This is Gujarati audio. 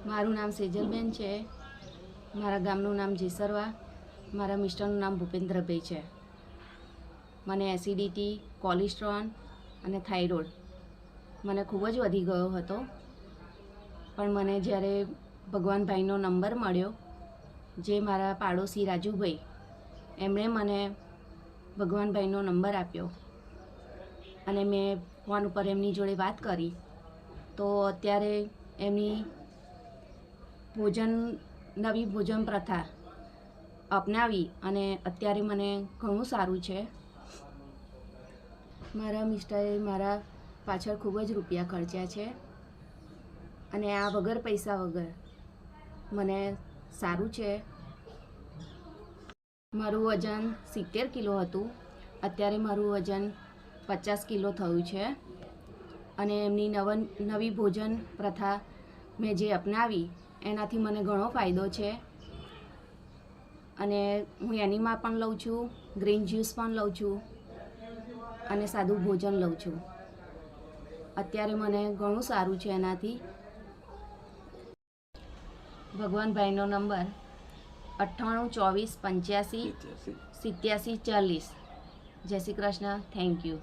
મારું નામ સેજલબેન છે. મારા ગામનું નામ જેસરવા. મારા મિસ્ટરનું નામ ભૂપેન્દ્રભાઈ છે. મને એસિડિટી, કોલેસ્ટ્રોલ અને થાઇરોઇડ મને ખૂબ જ વધી ગયો હતો. પણ મને જ્યારે ભગવાનભાઈનો નંબર મળ્યો, જે મારા પાડોશી રાજુભાઈ, એમણે મને ભગવાનભાઈનો નંબર આપ્યો અને મેં ફોન ઉપર એમની જોડે વાત કરી. તો અત્યારે એમની નવી ભોજન પ્રથા અપનાવી અને અત્યારે મને ઘણું સારું છે. મારા મિસ્ટરે મારા પાછળ ખૂબ જ રૂપિયા ખર્ચ્યા છે અને આ વગર પૈસા વગર મને સારું છે. મારું વજન 70 કિલો હતું, અત્યારે મારું વજન 50 કિલો થયું છે. અને એમની નવી ભોજન પ્રથા મેં જે અપનાવી એનાથી મને ઘણો ફાયદો છે. અને હું એનીમા પણ લઉં છું, ગ્રીન જ્યુસ પણ લઉં છું અને સાદું ભોજન લઉં છું. અત્યારે મને ઘણું સારું છે એનાથી. ભગવાનભાઈનો નંબર 98 24 85 87 40. જય શ્રી કૃષ્ણ. Thank you.